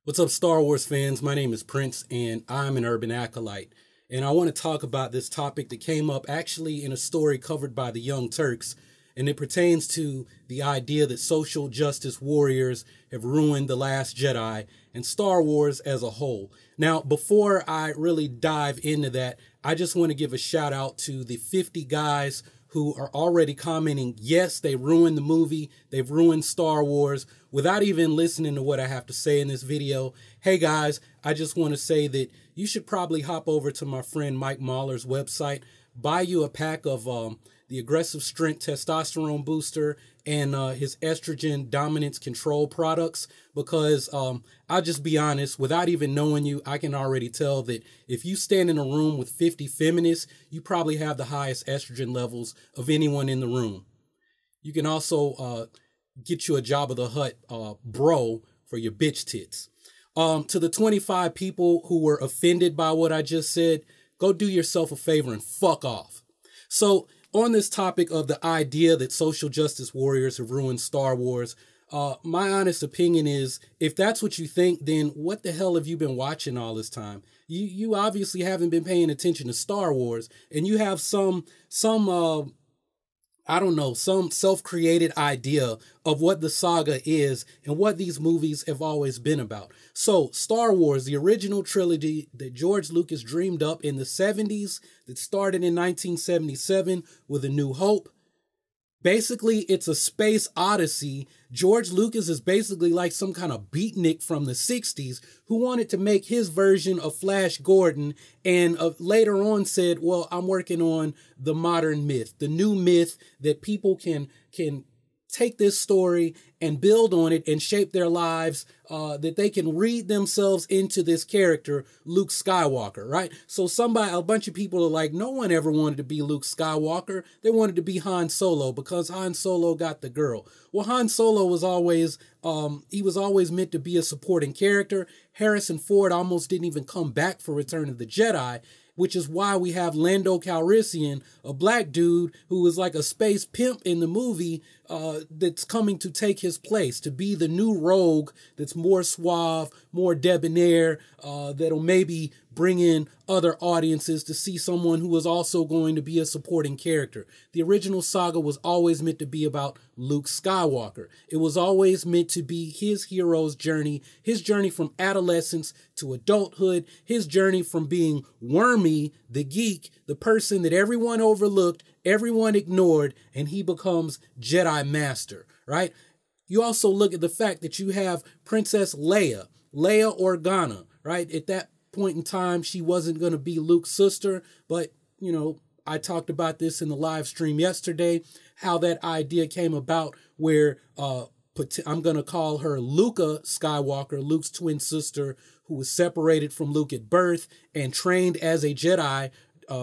What's up, Star Wars fans? My name is Prince, and I'm an urban acolyte. And I want to talk about this topic that came up actually in a story covered by the Young Turks, and it pertains to the idea that social justice warriors have ruined The Last Jedi and Star Wars as a whole. Now, before I really dive into that, I just want to give a shout out to the 50 guys who are already commenting, yes, they ruined the movie, they've ruined Star Wars, without even listening to what I have to say in this video. Hey guys, I just want to say that you should probably hop over to my friend Mike Mahler's website, buy you a pack of the Aggressive Strength Testosterone Booster and his Estrogen Dominance Control products, because I'll just be honest, without even knowing you, I can already tell that if you stand in a room with 50 feminists, you probably have the highest estrogen levels of anyone in the room. You can also get you a Jabba the Hutt bro for your bitch tits. To the 25 people who were offended by what I just said, go do yourself a favor and fuck off. So on this topic of the idea that social justice warriors have ruined Star Wars, my honest opinion is, if that's what you think, then what the hell have you been watching all this time? You obviously haven't been paying attention to Star Wars, and you have some self-created idea of what the saga is and what these movies have always been about. So Star Wars, the original trilogy that George Lucas dreamed up in the 70s, that started in 1977 with A New Hope. Basically, it's a space odyssey. George Lucas is basically like some kind of beatnick from the 60s who wanted to make his version of Flash Gordon, and later on said, well, I'm working on the modern myth, the new myth that people can take this story and build on it and shape their lives, that they can read themselves into this character, Luke Skywalker, right? So a bunch of people are like, no one ever wanted to be Luke Skywalker. They wanted to be Han Solo because Han Solo got the girl. Well, Han Solo was always, he was always meant to be a supporting character. Harrison Ford almost didn't even come back for Return of the Jedi, which is why we have Lando Calrissian, a black dude who was like a space pimp in the movie, that's coming to take his place, to be the new rogue that's more suave, more debonair, that'll maybe bring in other audiences to see someone who is also going to be a supporting character. The original saga was always meant to be about Luke Skywalker. It was always meant to be his hero's journey, his journey from adolescence to adulthood, his journey from being Wormy, the geek, the person that everyone overlooked, everyone ignored, and he becomes Jedi Master, right? You also look at the fact that you have Princess Leia Organa, right? At that point in time, she wasn't going to be Luke's sister, but, you know, I talked about this in the live stream yesterday, how that idea came about where I'm going to call her Luca Skywalker, Luke's twin sister, who was separated from Luke at birth and trained as a Jedi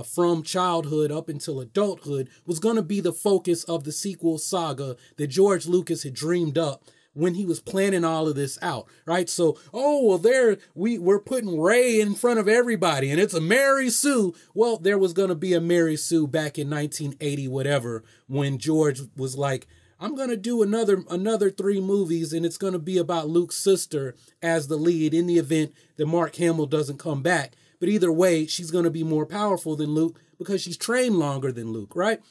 from childhood up until adulthood, was going to be the focus of the sequel saga that George Lucas had dreamed up when he was planning all of this out, right? So, oh, well, we're putting Rey in front of everybody, and it's a Mary Sue. Well, there was going to be a Mary Sue back in 1980, whatever, when George was like, I'm going to do another 3 movies, and it's going to be about Luke's sister as the lead in the event that Mark Hamill doesn't come back. But either way, she's going to be more powerful than Luke because she's trained longer than Luke, right?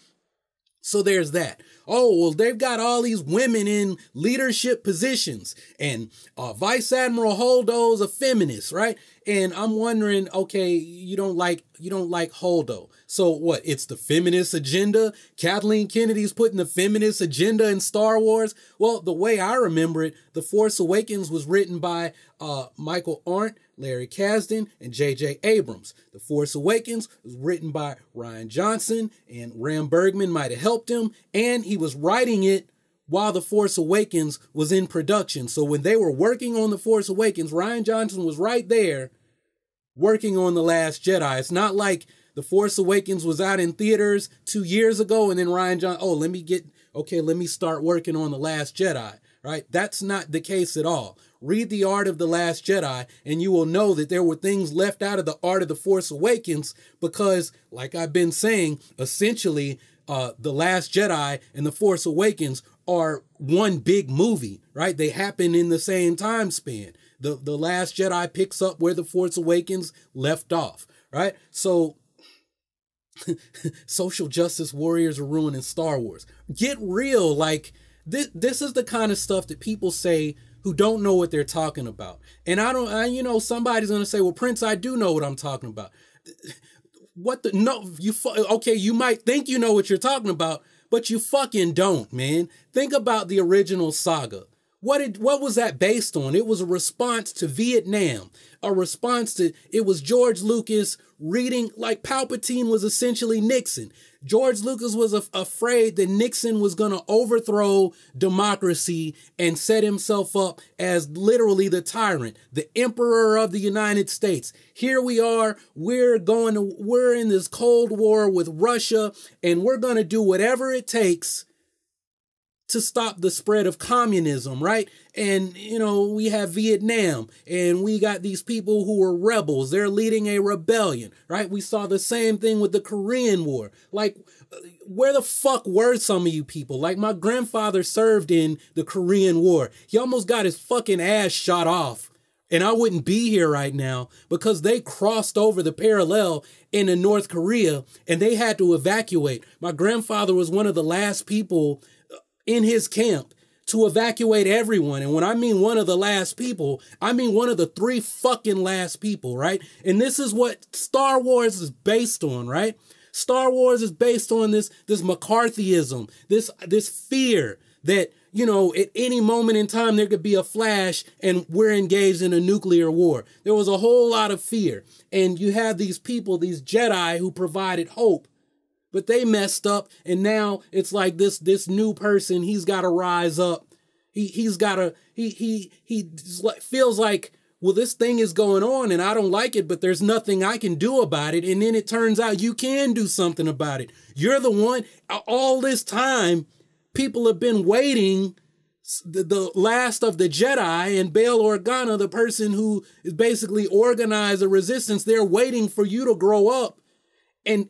So there's that. Oh, well, they've got all these women in leadership positions, and Vice Admiral Holdo's a feminist, right? And I'm wondering, okay, you don't like Holdo. So what? It's the feminist agenda? Kathleen Kennedy's putting the feminist agenda in Star Wars? Well, the way I remember it, The Force Awakens was written by Michael Arndt, Larry Kasdan, and J.J. Abrams. The Force Awakens was written by Rian Johnson, and Ram Bergman might have helped him, and he was writing it while The Force Awakens was in production. So when they were working on The Force Awakens, Rian Johnson was right there working on The Last Jedi. It's not like The Force Awakens was out in theaters 2 years ago and then Rian Johnson, let me start working on The Last Jedi, right? That's not the case at all. Read The Art of the Last Jedi, and you will know that there were things left out of The Art of the Force Awakens because, like I've been saying, essentially, The Last Jedi and The Force Awakens are one big movie, right? They happen in the same time span. The Last Jedi picks up where The Force Awakens left off, right? So social justice warriors are ruining Star Wars. Get real. Like, this is the kind of stuff that people say who don't know what they're talking about. And somebody's going to say, well, Prince, I do know what I'm talking about. Okay, you might think you know what you're talking about, but you fucking don't, man. Think about the original Saga. What was that based on? It was a response to Vietnam, it was George Lucas reading, like Palpatine was essentially Nixon. George Lucas was afraid that Nixon was going to overthrow democracy and set himself up as literally the tyrant, the emperor of the United States. Here we are, we're in this Cold War with Russia, and we're going to do whatever it takes to stop the spread of communism, right? And, we have Vietnam, and we got these people who are rebels. They're leading a rebellion, right? We saw the same thing with the Korean War. Like, where the fuck were some of you people? Like, my grandfather served in the Korean War. He almost got his fucking ass shot off. And I wouldn't be here right now because they crossed over the parallel into North Korea and they had to evacuate. My grandfather was one of the last people in his camp to evacuate everyone. And when I mean one of the last people, I mean one of the 3 fucking last people, right? And this is what Star Wars is based on, right? Star Wars is based on this McCarthyism, this fear that, at any moment in time there could be a flash and we're engaged in a nuclear war. There was a whole lot of fear. And you have these people, these Jedi who provided hope. But they messed up, and now it's like this new person, he's got to rise up. He feels like, well, this thing is going on and I don't like it, but there's nothing I can do about it. And then it turns out you can do something about it. You're the one. All this time, people have been waiting. The last of the Jedi and Bail Organa, the person who is basically organized a resistance, they're waiting for you to grow up and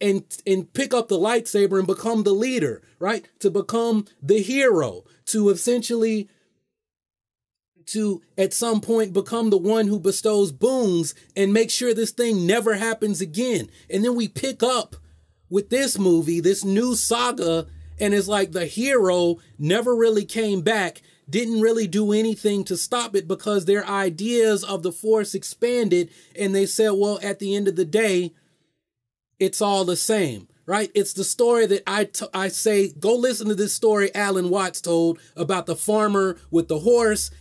pick up the lightsaber and become the leader, right? To become the hero, to essentially, at some point become the one who bestows boons and make sure this thing never happens again. And then we pick up with this movie, this new saga, and it's like the hero never really came back, didn't really do anything to stop it because their ideas of the Force expanded and they said, well, at the end of the day, it's all the same, right? It's the story that I say, go listen to this story Alan Watts told about the farmer with the horse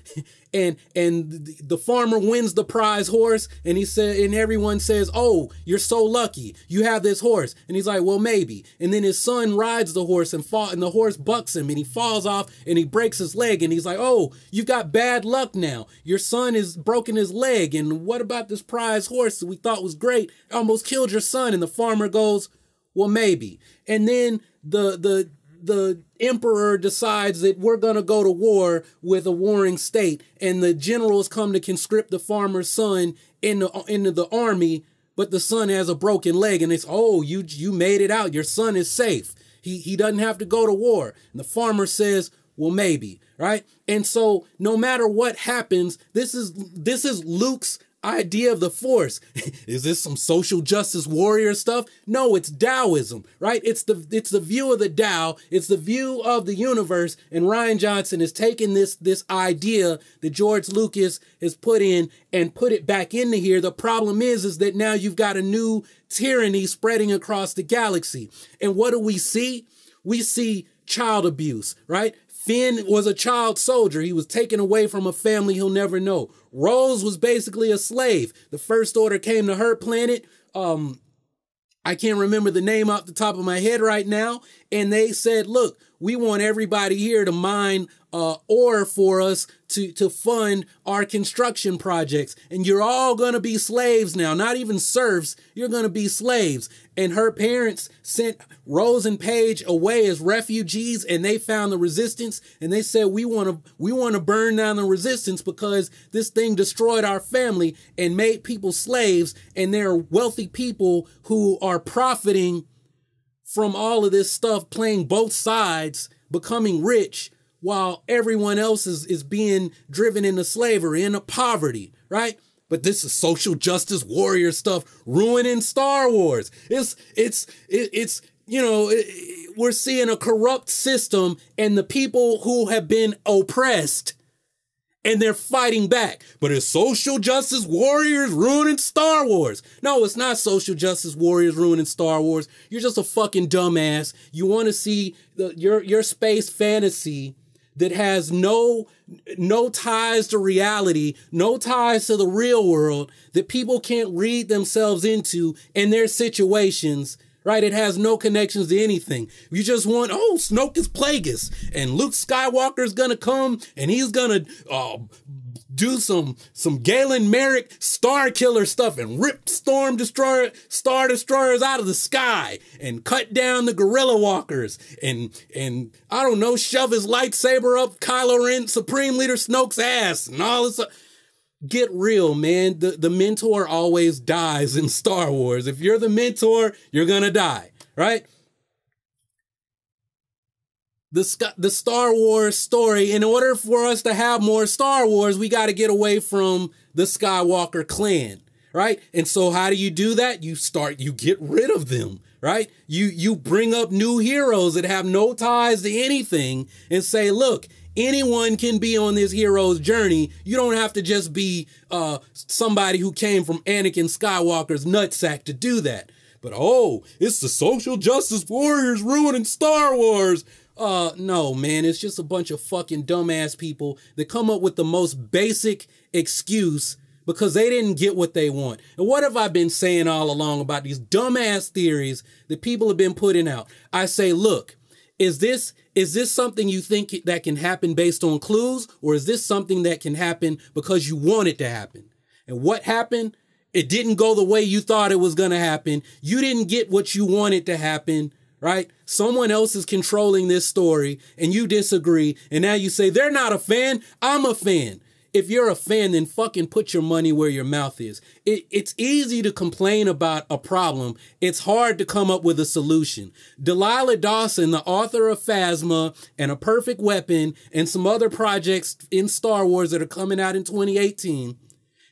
and the farmer wins the prize horse. And he said, and everyone says, oh, you're so lucky. You have this horse. And he's like, well, maybe. And then his son rides the horse and the horse bucks him and he falls off and he breaks his leg. And he's like, oh, you've got bad luck now. Your son has broken his leg. And what about this prize horse that we thought was great? It almost killed your son. And the farmer goes, well, maybe. And then the emperor decides that we're going to go to war with a warring state, and the generals come to conscript the farmer's son into the army, but the son has a broken leg, and it's, oh, you made it out. Your son is safe. He doesn't have to go to war. And the farmer says, well, maybe, right? And so no matter what happens, this is Luke's idea of the Force. Is this some social justice warrior stuff? No, it's Taoism, right? It's the view of the Tao. It's the view of the universe. And Rian Johnson has taken this idea that George Lucas has put in and put it back into here. The problem is that now you've got a new tyranny spreading across the galaxy. And what do we see? We see child abuse, right? Finn was a child soldier. He was taken away from a family he'll never know. Rose was basically a slave. The First Order came to her planet. I can't remember the name off the top of my head right now. And they said, look, we want everybody here to mine ore for us to fund our construction projects. And you're all going to be slaves now, not even serfs. You're going to be slaves. And her parents sent Rose and Paige away as refugees, and they found the resistance. And they said, we want to burn down the resistance because this thing destroyed our family and made people slaves. And there are wealthy people who are profiting from all of this stuff, playing both sides, becoming rich, while everyone else is being driven into slavery, into poverty, right? But this is social justice warrior stuff ruining Star Wars. We're seeing a corrupt system and the people who have been oppressed, and they're fighting back. But it's social justice warriors ruining Star Wars. No, it's not social justice warriors ruining Star Wars. You're just a fucking dumbass. You want to see your space fantasy that has no ties to reality, no ties to the real world, that people can't read themselves into in their situations, right? It has no connections to anything. You just want, Snoke is Plagueis, and Luke Skywalker's gonna come, and he's gonna do some Galen Merrick Star Killer stuff and rip Star Destroyers out of the sky and cut down the Gorilla Walkers and I don't know, shove his lightsaber up Kylo Ren, Supreme Leader Snoke's ass and all this. Get real, man. The mentor always dies in Star Wars. If you're the mentor, you're gonna die, right? The Star Wars story, in order for us to have more Star Wars, we got to get away from the Skywalker clan, right? And so how do you do that? You get rid of them, right? You bring up new heroes that have no ties to anything and say, look, anyone can be on this hero's journey. You don't have to just be somebody who came from Anakin Skywalker's nutsack to do that. But it's the social justice warriors ruining Star Wars. No, man, it's just a bunch of fucking dumbass people that come up with the most basic excuse because they didn't get what they want. And what have I been saying all along about these dumbass theories that people have been putting out? I say, look, is this something you think that can happen based on clues, or is this something that can happen because you want it to happen? And what happened? It didn't go the way you thought it was going to happen. You didn't get what you wanted to happen. Right? Someone else is controlling this story and you disagree. And now you say, they're not a fan. I'm a fan. If you're a fan, then fucking put your money where your mouth is. It's easy to complain about a problem. It's hard to come up with a solution. Delilah Dawson, the author of Phasma and A Perfect Weapon and some other projects in Star Wars that are coming out in 2018,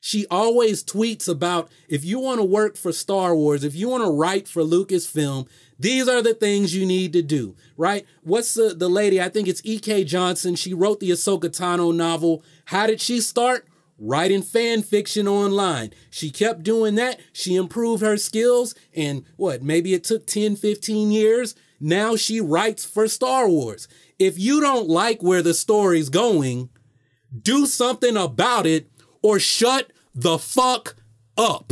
she always tweets about, if you want to work for Star Wars, if you want to write for Lucasfilm, these are the things you need to do, right? What's the lady? I think it's E.K. Johnson. She wrote the Ahsoka Tano novel. How did she start? Writing fan fiction online. She kept doing that. She improved her skills. And maybe it took 10, 15 years. Now she writes for Star Wars. If you don't like where the story's going, do something about it or shut the fuck up.